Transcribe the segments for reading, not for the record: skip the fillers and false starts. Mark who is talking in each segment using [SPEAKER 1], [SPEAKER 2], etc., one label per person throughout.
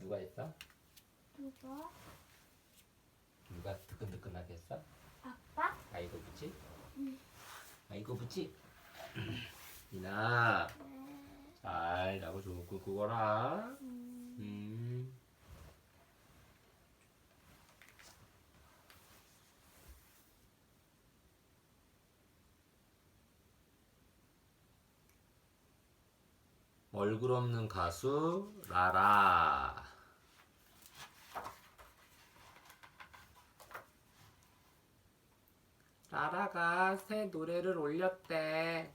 [SPEAKER 1] 누가 했어?
[SPEAKER 2] 누가?
[SPEAKER 1] 누가 뜨끈뜨끈하게 했어?
[SPEAKER 2] 아빠?
[SPEAKER 1] 아이고 부지?
[SPEAKER 2] 응.
[SPEAKER 1] 아이고 부지? 이나
[SPEAKER 2] 네.
[SPEAKER 1] 잘 자고 좋은 꿈 꾸거라. 얼굴 없는 가수 라라. 라라가 새 노래를 올렸대.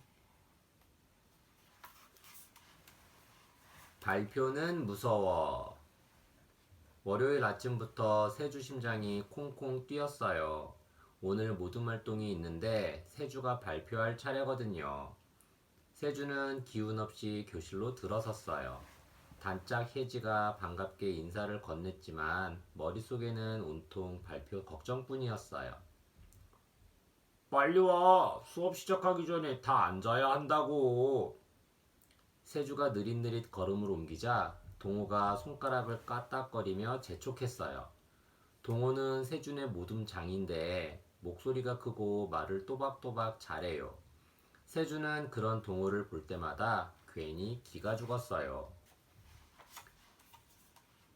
[SPEAKER 1] 발표는 무서워. 월요일 아침부터 세주 심장이 콩콩 뛰었어요. 오늘 모둠 활동이 있는데 세주가 발표할 차례거든요. 세주는 기운 없이 교실로 들어섰어요. 단짝 혜지가 반갑게 인사를 건넸지만 머릿속에는 온통 발표 걱정뿐이었어요. 빨리 와! 수업 시작하기 전에 다 앉아야 한다고! 세주가 느릿느릿 걸음을 옮기자 동호가 손가락을 까딱거리며 재촉했어요. 동호는 세준의 모둠장인데 목소리가 크고 말을 또박또박 잘해요. 세준은 그런 동호를 볼 때마다 괜히 기가 죽었어요.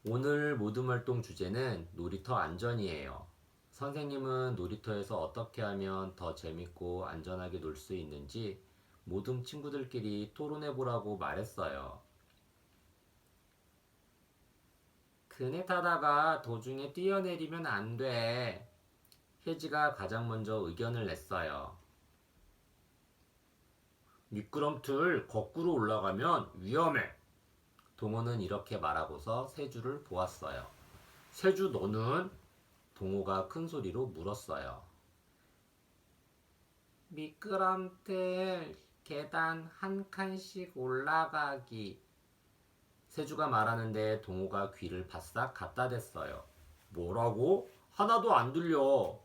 [SPEAKER 1] 오늘 모둠 활동 주제는 놀이터 안전이에요. 선생님은 놀이터에서 어떻게 하면 더 재밌고 안전하게 놀 수 있는지 모둠 친구들끼리 토론해보라고 말했어요. 그네 타다가 도중에 뛰어내리면 안 돼. 혜지가 가장 먼저 의견을 냈어요. 미끄럼틀 거꾸로 올라가면 위험해. 동호는 이렇게 말하고서 세주를 보았어요. 세주 너는? 동호가 큰 소리로 물었어요. 미끄럼틀 계단 한 칸씩 올라가기. 세주가 말하는데 동호가 귀를 바싹 갖다 댔어요. 뭐라고? 하나도 안 들려.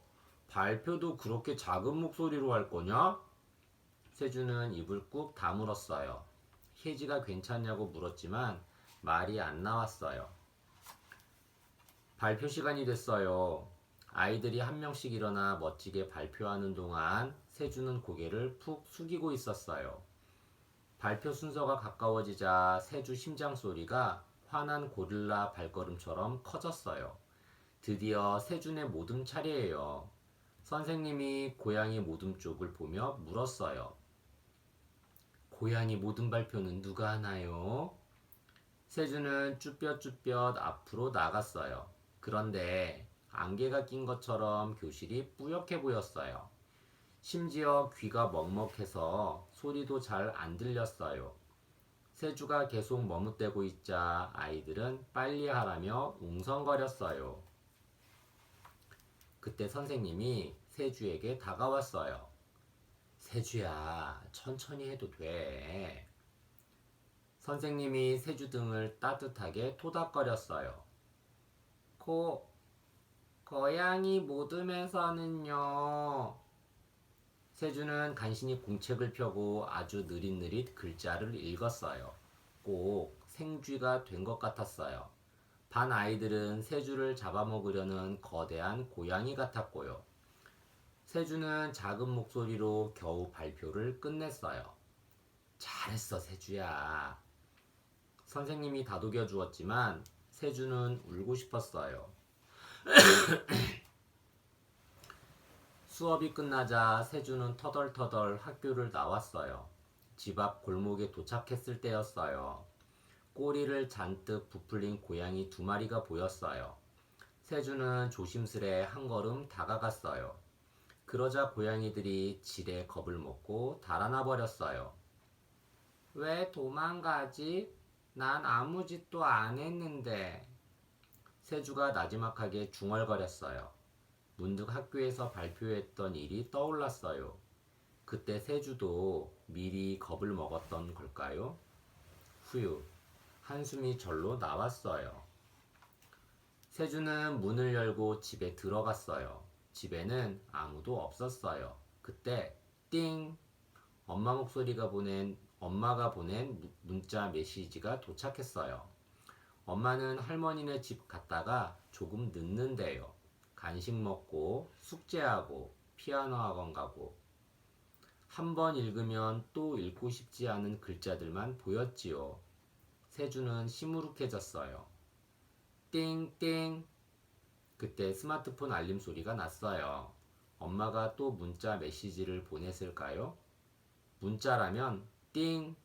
[SPEAKER 1] 발표도 그렇게 작은 목소리로 할 거냐? 세주는 입을 꾹 다물었어요. 혜지가 괜찮냐고 물었지만 말이 안 나왔어요. 발표 시간이 됐어요. 아이들이 한 명씩 일어나 멋지게 발표하는 동안 세주는 고개를 푹 숙이고 있었어요. 발표 순서가 가까워지자 세주 심장 소리가 화난 고릴라 발걸음처럼 커졌어요. 드디어 세준의 모둠 차례예요. 선생님이 고양이 모둠 쪽을 보며 물었어요. 고양이 모둠 발표는 누가 하나요? 세준은 쭈뼛쭈뼛 앞으로 나갔어요. 그런데 안개가 낀 것처럼 교실이 뿌옇게 보였어요. 심지어 귀가 먹먹해서 소리도 잘 안 들렸어요. 세주가 계속 머뭇대고 있자 아이들은 빨리 하라며 웅성거렸어요. 그때 선생님이 세주에게 다가왔어요. 세주야, 천천히 해도 돼. 선생님이 세주 등을 따뜻하게 토닥거렸어요. 고양이 모둠에서는요. 세주는 간신히 공책을 펴고 아주 느릿느릿 글자를 읽었어요. 꼭 생쥐가 된 것 같았어요. 반 아이들은 세주를 잡아먹으려는 거대한 고양이 같았고요. 세주는 작은 목소리로 겨우 발표를 끝냈어요. 잘했어, 세주야. 선생님이 다독여 주었지만 세주는 울고 싶었어요. 수업이 끝나자 세주는 터덜터덜 학교를 나왔어요. 집 앞 골목에 도착했을 때였어요. 꼬리를 잔뜩 부풀린 고양이 2마리가 보였어요. 세주는 조심스레 한 걸음 다가갔어요. 그러자 고양이들이 지레 겁을 먹고 달아나 버렸어요. 왜 도망가지? 난 아무 짓도 안 했는데. 세주가 나지막하게 중얼거렸어요. 문득 학교에서 발표했던 일이 떠올랐어요. 그때 세주도 미리 겁을 먹었던 걸까요? 후유, 한숨이 절로 나왔어요. 세주는 문을 열고 집에 들어갔어요. 집에는 아무도 없었어요. 그때 띵! 엄마가 보낸 문자 메시지가 도착했어요. 엄마는 할머니네 집 갔다가 조금 늦는데요. 간식 먹고 숙제하고 피아노 학원 가고 한 번 읽으면 또 읽고 싶지 않은 글자들만 보였지요. 세주는 시무룩해졌어요. 띵띵. 그때 스마트폰 알림 소리가 났어요. 엄마가 또 문자 메시지를 보냈을까요? 문자라면 띵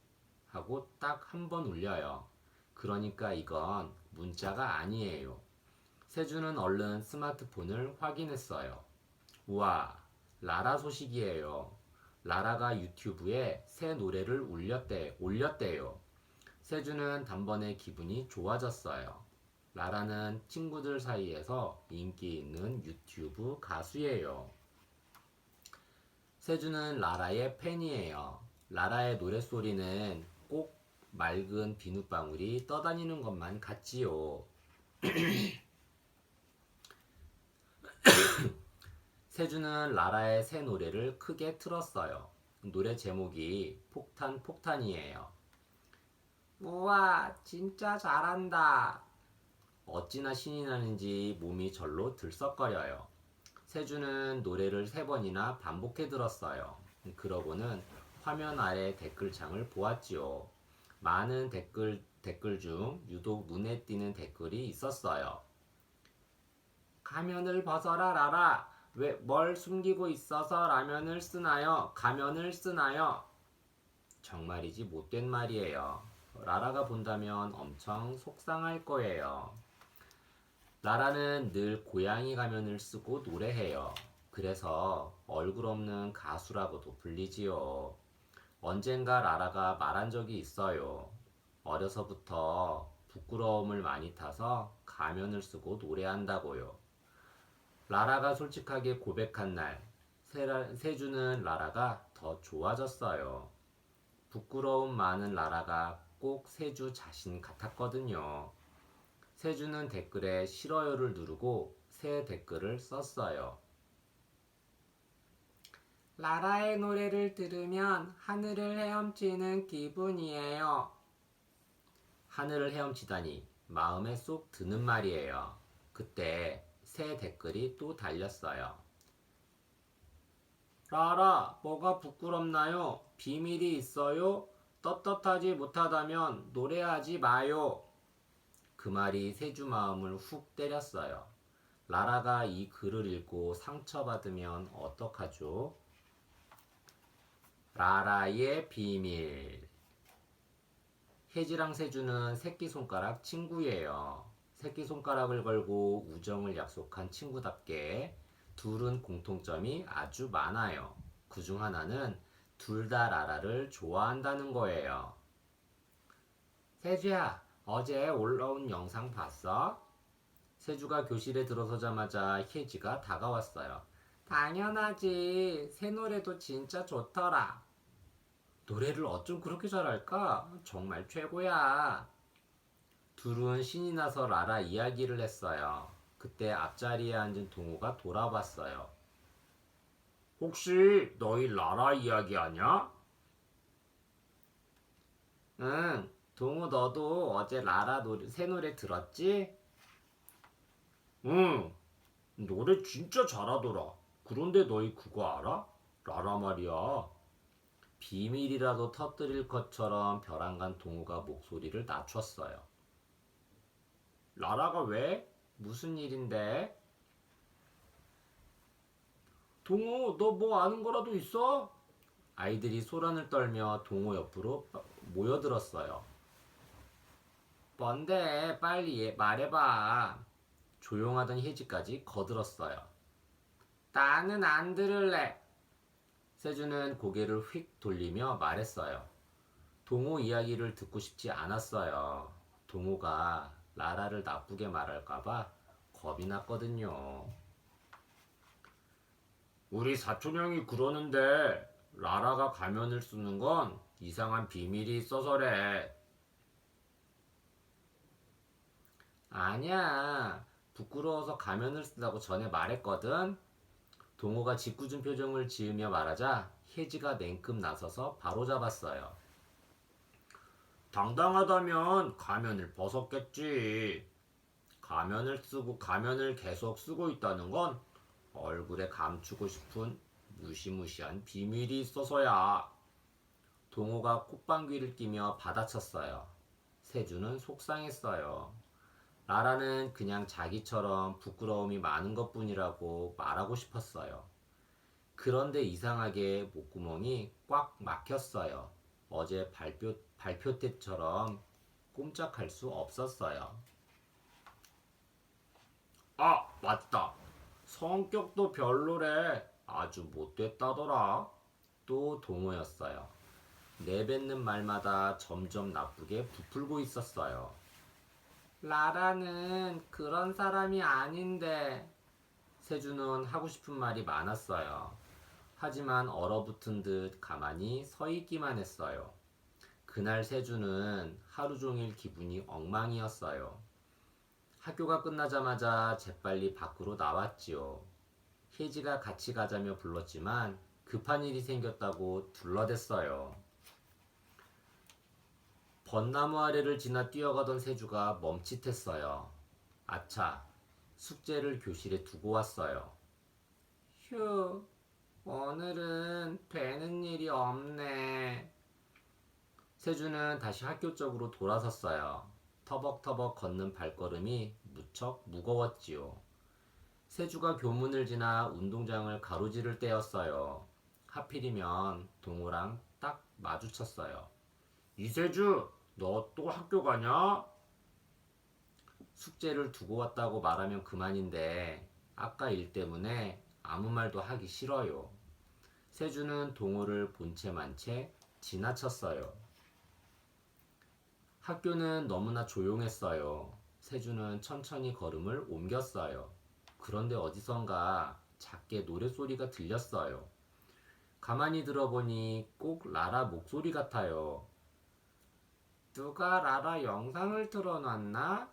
[SPEAKER 1] 하고 딱 한 번 울려요. 그러니까 이건 문자가 아니에요. 세주는 얼른 스마트폰을 확인했어요. 우와, 라라 소식이에요. 라라가 유튜브에 새 노래를 올렸대요. 세주는 단번에 기분이 좋아졌어요. 라라는 친구들 사이에서 인기 있는 유튜브 가수예요. 세주는 라라의 팬이에요. 라라의 노랫소리는 꼭 맑은 비눗방울이 떠다니는 것만 같지요. 세주는 라라의 새 노래를 크게 틀었어요. 노래 제목이 폭탄 폭탄이에요. 우와, 진짜 잘한다. 어찌나 신이 나는지 몸이 절로 들썩거려요. 세주는 노래를 3번이나 반복해 들었어요. 그러고는 화면 아래 댓글창을 보았지요. 많은 댓글 중 유독 눈에 띄는 댓글이 있었어요. 가면을 벗어라 라라. 왜 뭘 숨기고 있어서 라면을 쓰나요? 가면을 쓰나요? 정말이지 못된 말이에요. 라라가 본다면 엄청 속상할 거예요. 라라는 늘 고양이 가면을 쓰고 노래해요. 그래서 얼굴 없는 가수라고도 불리지요. 언젠가 라라가 말한 적이 있어요. 어려서부터 부끄러움을 많이 타서 가면을 쓰고 노래한다고요. 라라가 솔직하게 고백한 날, 세주는 라라가 더 좋아졌어요. 부끄러움 많은 라라가 꼭 세주 자신 같았거든요. 세주는 댓글에 싫어요를 누르고 새 댓글을 썼어요. 라라의 노래를 들으면 하늘을 헤엄치는 기분이에요. 하늘을 헤엄치다니 마음에 쏙 드는 말이에요. 그때 새 댓글이 또 달렸어요. 라라, 뭐가 부끄럽나요? 비밀이 있어요? 떳떳하지 못하다면 노래하지 마요. 그 말이 세주 마음을 훅 때렸어요. 라라가 이 글을 읽고 상처받으면 어떡하죠? 라라의 비밀. 혜지랑 세주는 새끼손가락 친구예요. 새끼손가락을 걸고 우정을 약속한 친구답게 둘은 공통점이 아주 많아요. 그중 하나는 둘 다 라라를 좋아한다는 거예요. 세주야, 어제 올라온 영상 봤어? 세주가 교실에 들어서자마자 혜지가 다가왔어요. 당연하지. 새 노래도 진짜 좋더라. 노래를 어쩜 그렇게 잘할까? 정말 최고야. 둘은 신이 나서 라라 이야기를 했어요. 그때 앞자리에 앉은 동우가 돌아봤어요. 혹시 너희 라라 이야기하냐? 응, 동우 너도 어제 라라 새 노래 들었지? 응, 노래 진짜 잘하더라. 그런데 너희 그거 알아? 라라 말이야. 비밀이라도 터뜨릴 것처럼 벼랑간 동우가 목소리를 낮췄어요. 라라가 왜? 무슨 일인데? 동우, 너 뭐 아는 거라도 있어? 아이들이 소란을 떨며 동우 옆으로 모여들었어요. 뭔데? 빨리 말해봐. 조용하던 혜지까지 거들었어요. 나는 안 들을래. 세주는 고개를 휙 돌리며 말했어요. 동우 이야기를 듣고 싶지 않았어요. 동우가 라라를 나쁘게 말할까봐 겁이 났거든요. 우리 사촌 형이 그러는데 라라가 가면을 쓰는 건 이상한 비밀이 있어서래. 아니야. 부끄러워서 가면을 쓴다고 전에 말했거든. 동호가 짓궂은 표정을 지으며 말하자 혜지가 냉큼 나서서 바로잡았어요. 당당하다면 가면을 벗었겠지. 가면을 쓰고 가면을 계속 쓰고 있다는 건 얼굴에 감추고 싶은 무시무시한 비밀이 있어서야. 동호가 콧방귀를 끼며 받아쳤어요. 세주는 속상했어요. 라라는 그냥 자기처럼 부끄러움이 많은 것뿐이라고 말하고 싶었어요. 그런데 이상하게 목구멍이 꽉 막혔어요. 어제 발표 때처럼 꼼짝할 수 없었어요. 아, 맞다. 성격도 별로래. 아주 못됐다더라. 또 동호였어요. 내뱉는 말마다 점점 나쁘게 부풀고 있었어요. 라라는 그런 사람이 아닌데. 세주는 하고 싶은 말이 많았어요. 하지만 얼어붙은 듯 가만히 서 있기만 했어요. 그날 세주는 하루 종일 기분이 엉망이었어요. 학교가 끝나자마자 재빨리 밖으로 나왔지요. 혜지가 같이 가자며 불렀지만 급한 일이 생겼다고 둘러댔어요. 벚나무 아래를 지나 뛰어가던 세주가 멈칫했어요. 아차, 숙제를 교실에 두고 왔어요. 휴, 오늘은 되는 일이 없네. 세주는 다시 학교 쪽으로 돌아섰어요. 터벅터벅 걷는 발걸음이 무척 무거웠지요. 세주가 교문을 지나 운동장을 가로지를 때였어요. 하필이면 동호랑 딱 마주쳤어요. 이세주, 너 또 학교 가냐? 숙제를 두고 왔다고 말하면 그만인데 아까 일 때문에 아무 말도 하기 싫어요. 세주는 동호를 본 채 만 채 지나쳤어요. 학교는 너무나 조용했어요. 세주는 천천히 걸음을 옮겼어요. 그런데 어디선가 작게 노랫소리가 들렸어요. 가만히 들어보니 꼭 라라 목소리 같아요. 누가 라라 영상을 틀어놨나?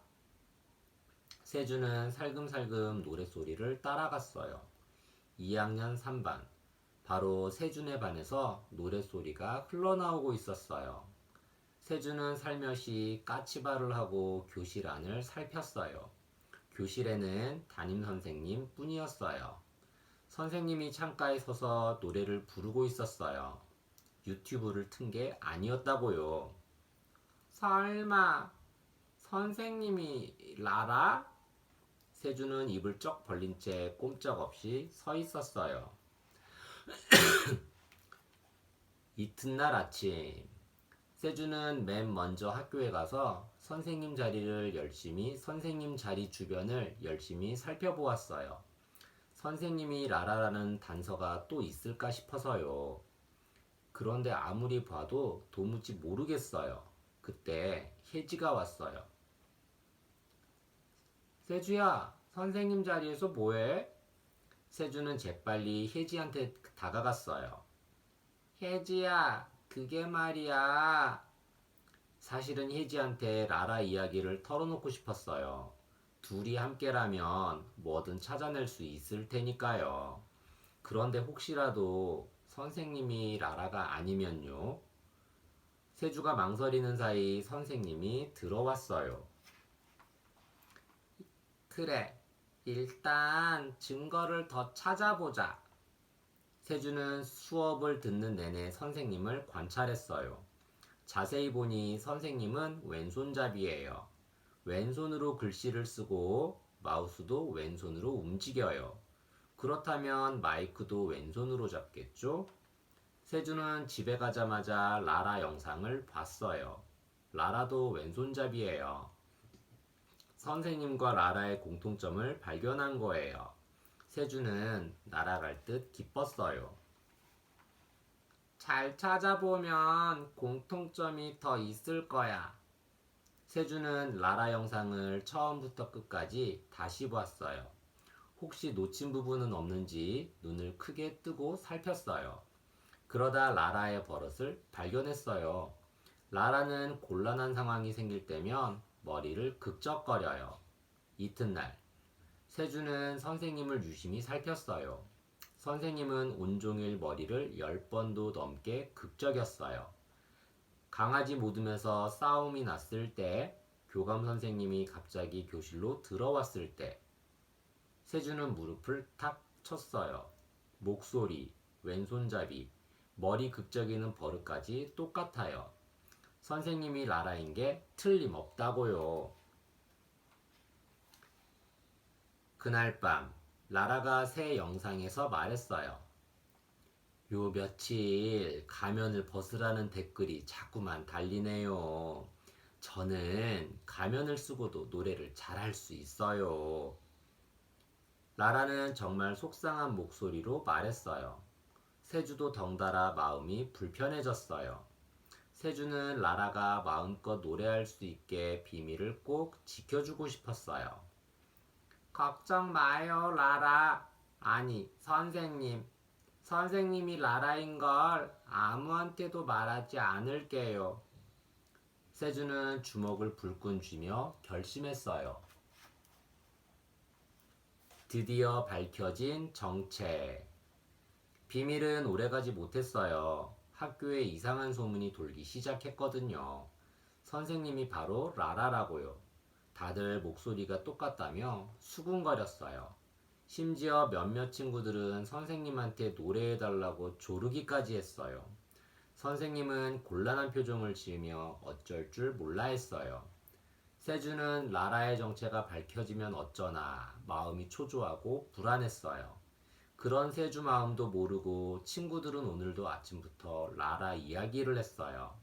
[SPEAKER 1] 세주는 살금살금 노랫소리를 따라갔어요. 2학년 3반. 바로 세준의 반에서 노랫소리가 흘러나오고 있었어요. 세준은 살며시 까치발을 하고 교실 안을 살폈어요. 교실에는 담임선생님 뿐이었어요. 선생님이 창가에 서서 노래를 부르고 있었어요. 유튜브를 튼 게 아니었다고요. 설마 선생님이 라라? 세준은 입을 쩍 벌린 채 꼼짝없이 서 있었어요. 이튿날 아침, 세주는 맨 먼저 학교에 가서 선생님 자리 주변을 열심히 살펴보았어요. 선생님이 라라라는 단서가 또 있을까 싶어서요. 그런데 아무리 봐도 도무지 모르겠어요. 그때 혜지가 왔어요. 세주야, 선생님 자리에서 뭐해? 세주는 재빨리 혜지한테 다가갔어요. 혜지야, 그게 말이야. 사실은 혜지한테 라라 이야기를 털어놓고 싶었어요. 둘이 함께라면 뭐든 찾아낼 수 있을 테니까요. 그런데 혹시라도 선생님이 라라가 아니면요? 세주가 망설이는 사이 선생님이 들어왔어요. 그래, 일단 증거를 더 찾아보자. 세주는 수업을 듣는 내내 선생님을 관찰했어요. 자세히 보니 선생님은 왼손잡이에요. 왼손으로 글씨를 쓰고 마우스도 왼손으로 움직여요. 그렇다면 마이크도 왼손으로 잡겠죠? 세주는 집에 가자마자 라라 영상을 봤어요. 라라도 왼손잡이에요. 선생님과 라라의 공통점을 발견한 거예요. 세주는 날아갈 듯 기뻤어요. 잘 찾아보면 공통점이 더 있을 거야. 세주는 라라 영상을 처음부터 끝까지 다시 봤어요. 혹시 놓친 부분은 없는지 눈을 크게 뜨고 살폈어요. 그러다 라라의 버릇을 발견했어요. 라라는 곤란한 상황이 생길 때면 머리를 극적거려요. 이튿날, 세주는 선생님을 유심히 살폈어요. 선생님은 온종일 머리를 10번도 넘게 극적였어요. 강아지 모둠에서 싸움이 났을 때, 교감 선생님이 갑자기 교실로 들어왔을 때, 세주는 무릎을 탁 쳤어요. 목소리, 왼손잡이, 머리 극적이는 버릇까지 똑같아요. 선생님이 라라인 게 틀림없다고요. 그날 밤, 라라가 새 영상에서 말했어요. 요 며칠 가면을 벗으라는 댓글이 자꾸만 달리네요. 저는 가면을 쓰고도 노래를 잘할 수 있어요. 라라는 정말 속상한 목소리로 말했어요. 세주도 덩달아 마음이 불편해졌어요. 세주는 라라가 마음껏 노래할 수 있게 비밀을 꼭 지켜주고 싶었어요. 걱정 마요, 라라. 아니, 선생님. 선생님이 라라인 걸 아무한테도 말하지 않을게요. 세주는 주먹을 불끈 쥐며 결심했어요. 드디어 밝혀진 정체. 비밀은 오래가지 못했어요. 학교에 이상한 소문이 돌기 시작했거든요. 선생님이 바로 라라라고요. 다들 목소리가 똑같다며 수군거렸어요. 심지어 몇몇 친구들은 선생님한테 노래해달라고 조르기까지 했어요. 선생님은 곤란한 표정을 지으며 어쩔 줄 몰라 했어요. 세주는 라라의 정체가 밝혀지면 어쩌나 마음이 초조하고 불안했어요. 그런 세주 마음도 모르고 친구들은 오늘도 아침부터 라라 이야기를 했어요.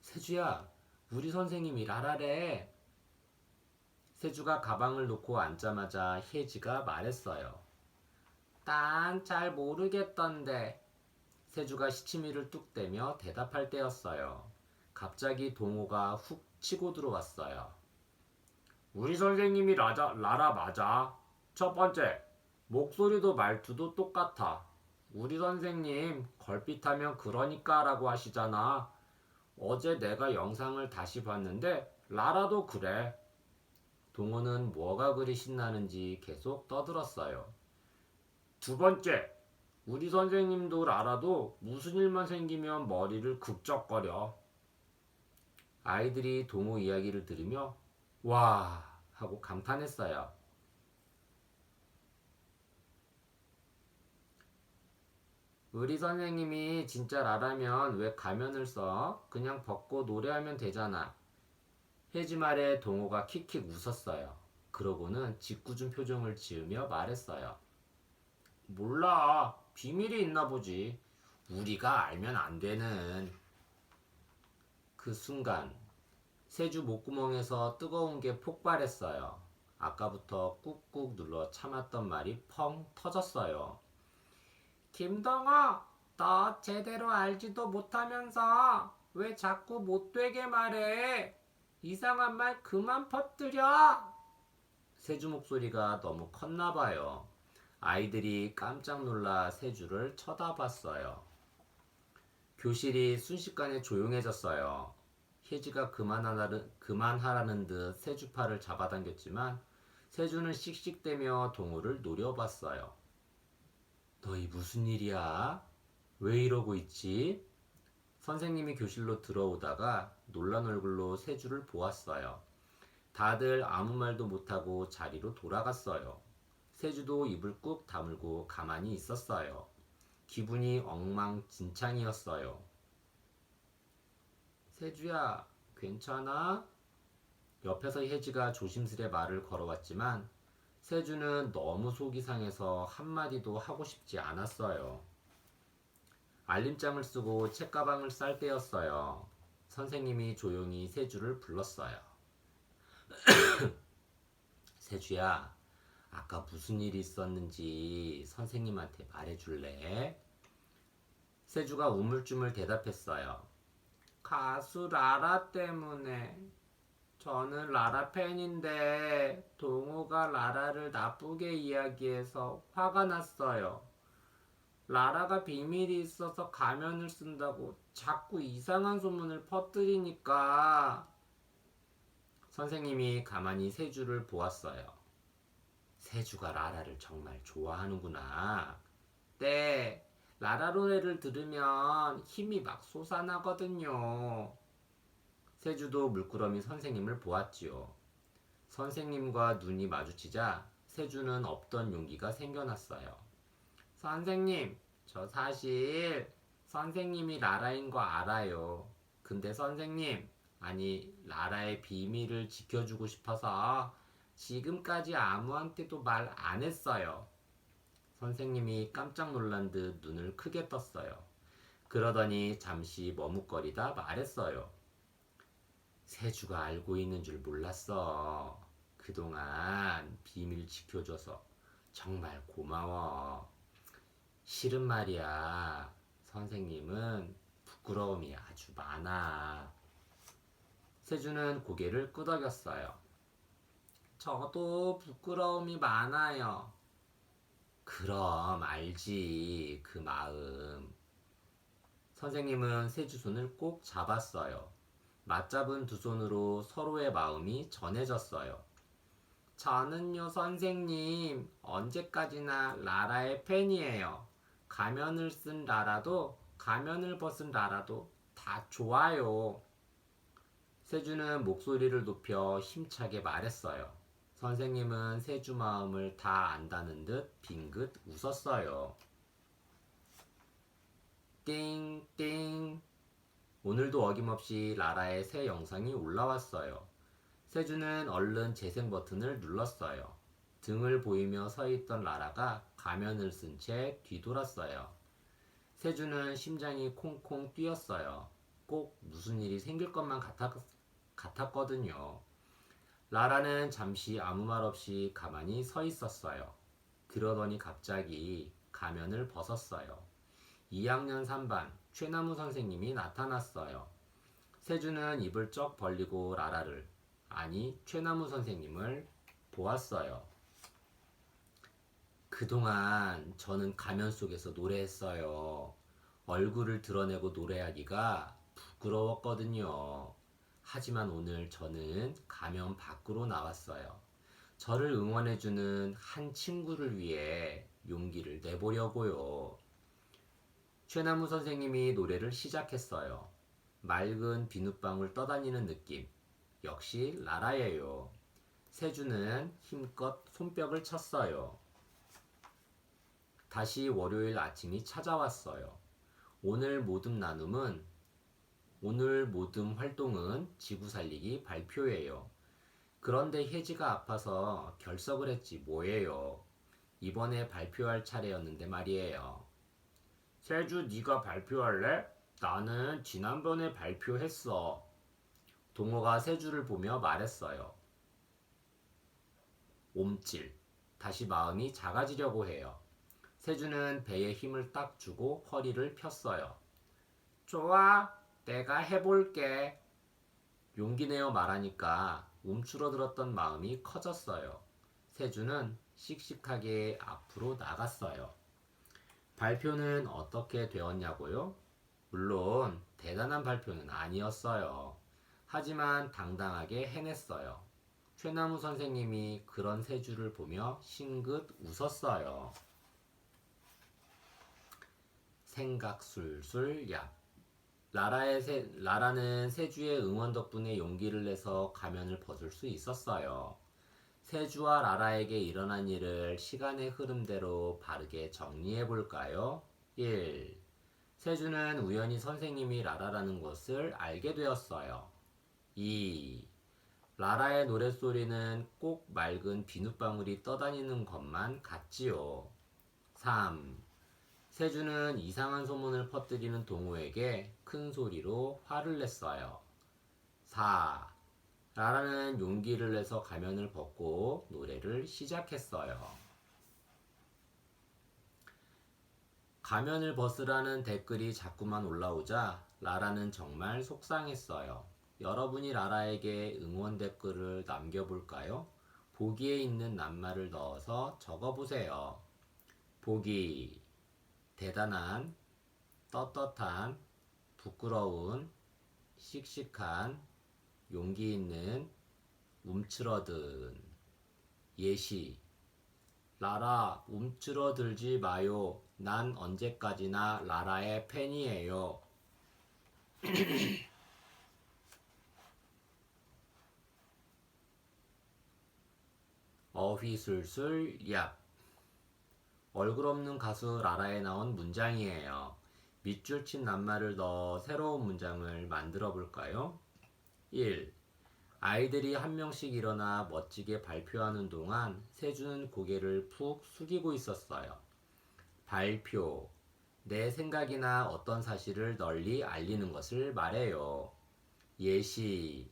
[SPEAKER 1] 세주야, 우리 선생님이 라라래. 세주가 가방을 놓고 앉자마자 혜지가 말했어요. 난 잘 모르겠던데. 세주가 시치미를 뚝 떼며 대답할 때였어요. 갑자기 동호가 훅 치고 들어왔어요. 우리 선생님이 라라 맞아. 첫 번째, 목소리도 말투도 똑같아. 우리 선생님 걸핏하면 그러니까라고 하시잖아. 어제 내가 영상을 다시 봤는데 라라도 그래. 동호는 뭐가 그리 신나는지 계속 떠들었어요. 두 번째, 우리 선생님도 라라도 무슨 일만 생기면 머리를 극적거려. 아이들이 동호 이야기를 들으며 와 하고 감탄했어요. 우리 선생님이 진짜 라라면 왜 가면을 써? 그냥 벗고 노래하면 되잖아. 혜지 말에 동호가 킥킥 웃었어요. 그러고는 짓궂은 표정을 지으며 말했어요. 몰라. 비밀이 있나 보지. 우리가 알면 안 되는. 그 순간 세주 목구멍에서 뜨거운 게 폭발했어요. 아까부터 꾹꾹 눌러 참았던 말이 펑 터졌어요. 김동호, 너 제대로 알지도 못하면서 왜 자꾸 못되게 말해? 이상한 말 그만 퍼뜨려! 세주 목소리가 너무 컸나 봐요. 아이들이 깜짝 놀라 세주를 쳐다봤어요. 교실이 순식간에 조용해졌어요. 혜지가 그만하라는 듯 세주 팔을 잡아당겼지만 세주는 씩씩대며 동호를 노려봤어요. 너희 무슨 일이야? 왜 이러고 있지? 선생님이 교실로 들어오다가 놀란 얼굴로 세주를 보았어요. 다들 아무 말도 못하고 자리로 돌아갔어요. 세주도 입을 꾹 다물고 가만히 있었어요. 기분이 엉망진창이었어요. 세주야, 괜찮아? 옆에서 혜지가 조심스레 말을 걸어왔지만 세주는 너무 속이 상해서 한마디도 하고 싶지 않았어요. 알림장을 쓰고 책가방을 쌀 때였어요. 선생님이 조용히 세주를 불렀어요. 세주야, 아까 무슨 일이 있었는지 선생님한테 말해줄래? 세주가 우물쭈물 대답했어요. 가수 라라 때문에. 저는 라라 팬인데 동호가 라라를 나쁘게 이야기해서 화가 났어요. 라라가 비밀이 있어서 가면을 쓴다고 자꾸 이상한 소문을 퍼뜨리니까. 선생님이 가만히 세주를 보았어요. 세주가 라라를 정말 좋아하는구나. 네, 라라 노래를 들으면 힘이 막 솟아나거든요. 세주도 물끄러미 선생님을 보았지요. 선생님과 눈이 마주치자 세주는 없던 용기가 생겨났어요. 선생님, 저 사실 선생님이 라라인 거 알아요. 근데 선생님, 아니, 라라의 비밀을 지켜주고 싶어서 지금까지 아무한테도 말 안 했어요. 선생님이 깜짝 놀란 듯 눈을 크게 떴어요. 그러더니 잠시 머뭇거리다 말했어요. 세주가 알고 있는 줄 몰랐어. 그동안 비밀 지켜줘서 정말 고마워. 실은 말이야. 선생님은 부끄러움이 아주 많아. 세주는 고개를 끄덕였어요. 저도 부끄러움이 많아요. 그럼 알지, 그 마음. 선생님은 세주 손을 꼭 잡았어요. 맞잡은 두 손으로 서로의 마음이 전해졌어요. 저는요, 선생님, 언제까지나 라라의 팬이에요. 가면을 쓴 라라도, 가면을 벗은 라라도 다 좋아요. 세주는 목소리를 높여 힘차게 말했어요. 선생님은 세주 마음을 다 안다는 듯 빙긋 웃었어요. 띵띵. 오늘도 어김없이 라라의 새 영상이 올라왔어요. 세주는 얼른 재생 버튼을 눌렀어요. 등을 보이며 서 있던 라라가 가면을 쓴 채 뒤돌았어요. 세주는 심장이 콩콩 뛰었어요. 꼭 무슨 일이 생길 것만 같았거든요. 라라는 잠시 아무 말 없이 가만히 서 있었어요. 그러더니 갑자기 가면을 벗었어요. 2학년 3반 최나무 선생님이 나타났어요. 세주는 입을 쩍 벌리고 라라를, 아니 최나무 선생님을 보았어요. 그동안 저는 가면 속에서 노래했어요. 얼굴을 드러내고 노래하기가 부끄러웠거든요. 하지만 오늘 저는 가면 밖으로 나왔어요. 저를 응원해주는 한 친구를 위해 용기를 내보려고요. 최나무 선생님이 노래를 시작했어요. 맑은 비눗방울 떠다니는 느낌. 역시 라라예요. 세주는 힘껏 손뼉을 쳤어요. 다시 월요일 아침이 찾아왔어요. 오늘 모듬 활동은 지구 살리기 발표예요. 그런데 혜지가 아파서 결석을 했지 뭐예요. 이번에 발표할 차례였는데 말이에요. 세주 네가 발표할래? 나는 지난번에 발표했어. 동호가 세주를 보며 말했어요. 옴찔. 다시 마음이 작아지려고 해요. 세주는 배에 힘을 딱 주고 허리를 폈어요. 좋아, 내가 해볼게. 용기 내어 말하니까 움츠러들었던 마음이 커졌어요. 세주는 씩씩하게 앞으로 나갔어요. 발표는 어떻게 되었냐고요? 물론 대단한 발표는 아니었어요. 하지만 당당하게 해냈어요. 최나무 선생님이 그런 세주를 보며 싱긋 웃었어요. 생각 술술 얍. 라라는 세주의 응원 덕분에 용기를 내서 가면을 벗을 수 있었어요. 세주와 라라에게 일어난 일을 시간의 흐름대로 바르게 정리해 볼까요? 1. 세주는 우연히 선생님이 라라라는 것을 알게 되었어요. 2. 라라의 노랫소리는 꼭 맑은 비눗방울이 떠다니는 것만 같지요. 3. 세주는 이상한 소문을 퍼뜨리는 동호에게 큰 소리로 화를 냈어요. 4. 라라는 용기를 내서 가면을 벗고 노래를 시작했어요. 가면을 벗으라는 댓글이 자꾸만 올라오자 라라는 정말 속상했어요. 여러분이 라라에게 응원 댓글을 남겨볼까요? 보기에 있는 낱말을 넣어서 적어보세요. 보기, 대단한, 떳떳한, 부끄러운, 씩씩한, 용기 있는, 움츠러든. 예시, 라라 움츠러들지 마요. 난 언제까지나 라라의 팬이에요. 어휘술술 얍. 얼굴 없는 가수 라라에 나온 문장이에요. 밑줄 친 낱말을 넣어 새로운 문장을 만들어 볼까요? 1. 아이들이 한 명씩 일어나 멋지게 발표하는 동안 세주는 고개를 푹 숙이고 있었어요. 발표. 내 생각이나 어떤 사실을 널리 알리는 것을 말해요. 예시.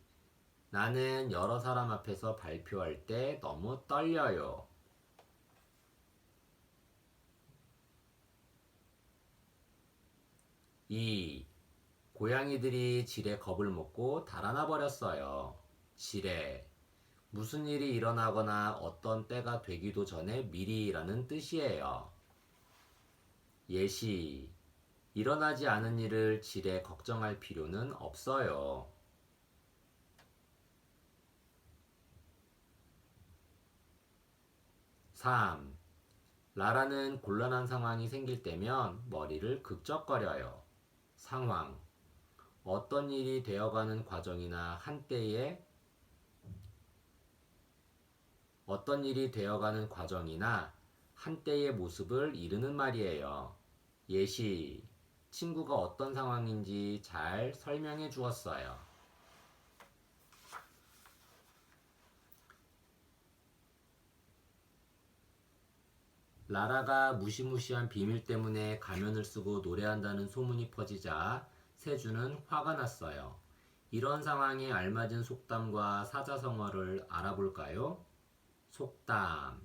[SPEAKER 1] 나는 여러 사람 앞에서 발표할 때 너무 떨려요. 2. 고양이들이 지레 겁을 먹고 달아나 버렸어요. 지레. 무슨 일이 일어나거나 어떤 때가 되기도 전에 미리라는 뜻이에요. 예시. 일어나지 않은 일을 지레 걱정할 필요는 없어요. 3. 라라는 곤란한 상황이 생길 때면 머리를 극적거려요. 상황. 어떤 일이 되어가는 과정이나 한때의 모습을 이르는 말이에요. 예시. 친구가 어떤 상황인지 잘 설명해 주었어요. 라라가 무시무시한 비밀 때문에 가면을 쓰고 노래한다는 소문이 퍼지자 세주는 화가 났어요. 이런 상황에 알맞은 속담과 사자성어를 알아볼까요? 속담.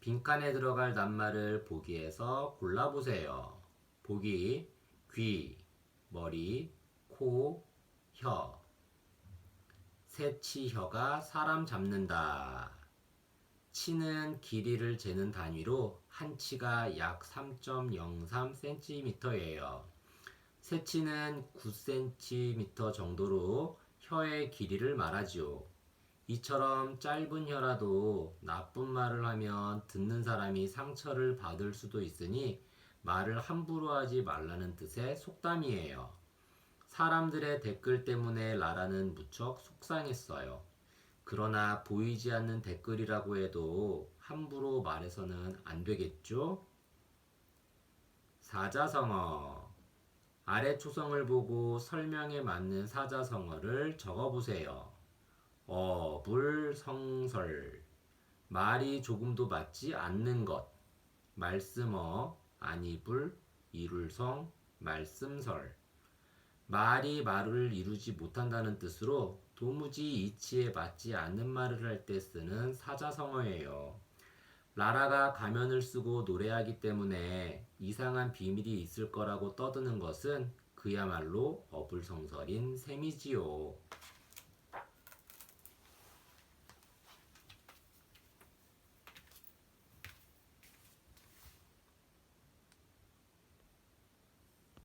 [SPEAKER 1] 빈칸에 들어갈 낱말을 보기에서 골라보세요. 보기. 귀, 머리, 코, 혀. 새치혀가 사람 잡는다. 치는 길이를 재는 단위로 한 치가 약 3.03cm예요. 새치는 9cm 정도로 혀의 길이를 말하지요. 이처럼 짧은 혀라도 나쁜 말을 하면 듣는 사람이 상처를 받을 수도 있으니 말을 함부로 하지 말라는 뜻의 속담이에요. 사람들의 댓글 때문에 라라는 무척 속상했어요. 그러나 보이지 않는 댓글이라고 해도 함부로 말해서는 안 되겠죠? 사자성어. 아래 초성을 보고 설명에 맞는 사자성어를 적어보세요. 어불성설. 말이 조금도 맞지 않는 것. 말씀어, 아니불, 이룰성, 말씀설. 말이 말을 이루지 못한다는 뜻으로 도무지 이치에 맞지 않는 말을 할 때 쓰는 사자성어예요. 라라가 가면을 쓰고 노래하기 때문에 이상한 비밀이 있을 거라고 떠드는 것은 그야말로 어불성설인 셈이지요.